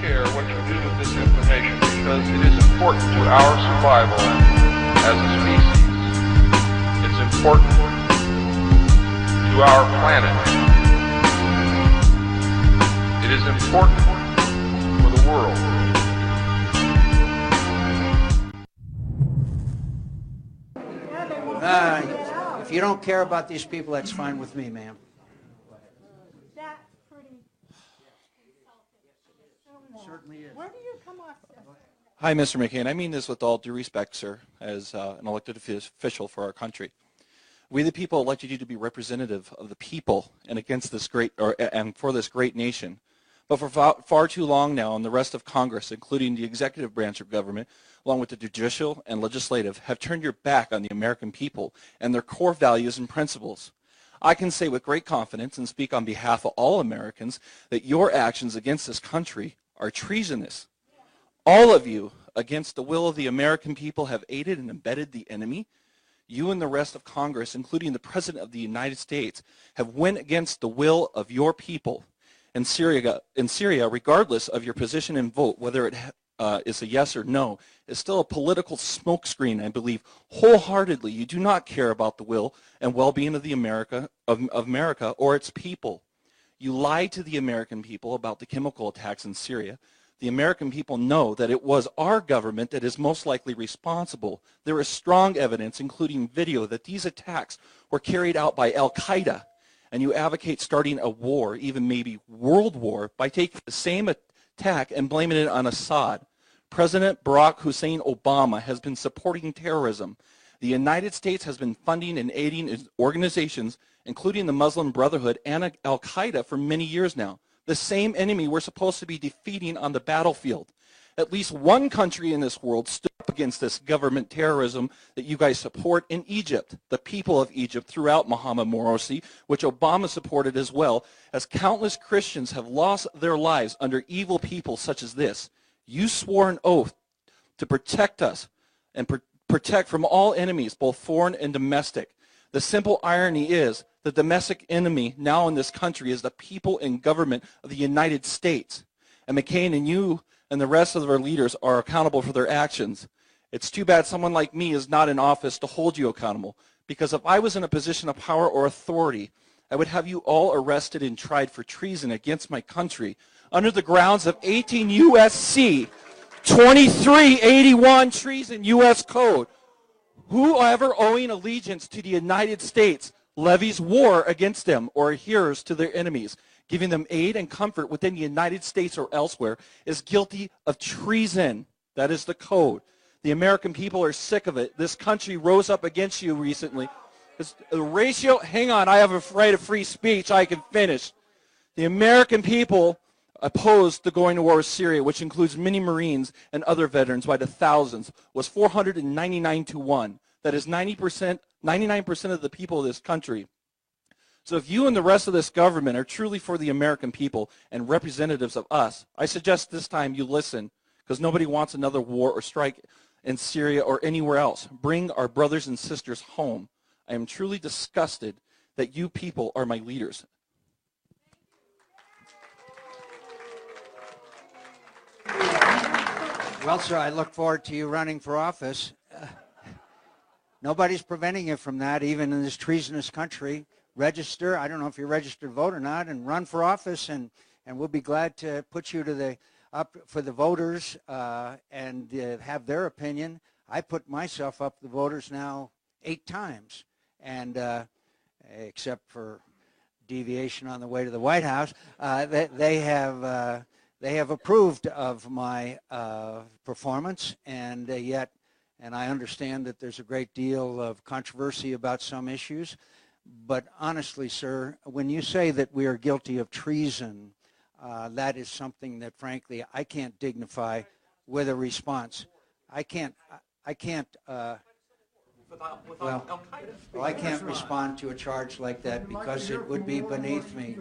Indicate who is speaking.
Speaker 1: care what you do with this information because it is important to our survival as a species. It's important to our planet. It is important for the world.
Speaker 2: If you don't care about these people, that's fine with me, ma'am.
Speaker 3: That's pretty certainly is. Where do you come off?
Speaker 4: Hi, Mr. McCain. I mean this with all due respect, sir, as an elected official for our country. We, the people, elected you to be representative of the people and against this and for this great nation. But for far too long now, and the rest of Congress, including the executive branch of government, along with the judicial and legislative, have turned your back on the American people and their core values and principles. I can say with great confidence and speak on behalf of all Americans that your actions against this country are treasonous. All of you, against the will of the American people, have aided and abetted the enemy. You and the rest of Congress, including the President of the United States, have went against the will of your people. In Syria, regardless of your position and vote, whether it is a yes or no, is still a political smokescreen, I believe, wholeheartedly. You do not care about the will and well-being of America or its people. You lied to the American people about the chemical attacks in Syria. The American people know that it was our government that is most likely responsible. There is strong evidence, including video, that these attacks were carried out by Al-Qaeda. And you advocate starting a war, even maybe world war, by taking the same attack and blaming it on Assad. President Barack Hussein Obama has been supporting terrorism. The United States has been funding and aiding organizations, including the Muslim Brotherhood and Al-Qaeda, for many years now. The same enemy we're supposed to be defeating on the battlefield. At least one country in this world stood up against this government terrorism that you guys support in Egypt, the people of Egypt throughout Mohammed Morsi, which Obama supported as well, as countless Christians have lost their lives under evil people such as this. You swore an oath to protect us and protect from all enemies, both foreign and domestic. The simple irony is the domestic enemy now in this country is the people and government of the United States. And McCain and you and the rest of our leaders are accountable for their actions. It's too bad someone like me is not in office to hold you accountable, because if I was in a position of power or authority, I would have you all arrested and tried for treason against my country under the grounds of 18 U.S.C. 2381 treason U.S. Code. Whoever owing allegiance to the United States levies war against them or adheres to their enemies, giving them aid and comfort within the United States or elsewhere, is guilty of treason. That is the code. The American people are sick of it. This country rose up against you recently. The ratio, hang on, I have a right of free speech. I can finish. The American people opposed to going to war with Syria, which includes many Marines and other veterans by the thousands, was 499 to 1. That is 99% of the people of this country. So if you and the rest of this government are truly for the American people and representatives of us, I suggest this time you listen, because nobody wants another war or strike in Syria or anywhere else. Bring our brothers and sisters home. I am truly disgusted that you people are my leaders.
Speaker 2: Well, sir, I look forward to you running for office. Nobody's preventing you from that, even in this treasonous country. Register, I don't know if you're a registered vote or not, and run for office, and we'll be glad to put you to up for the voters and have their opinion. I put myself up to the voters now 8 times, and except for deviation on the way to the White House, they have approved of my performance, and yet, and I understand that there's a great deal of controversy about some issues. But honestly, sir, when you say that we are guilty of treason, that is something that, frankly, I can't dignify with a response. I can't respond to a charge like that because it would be beneath me.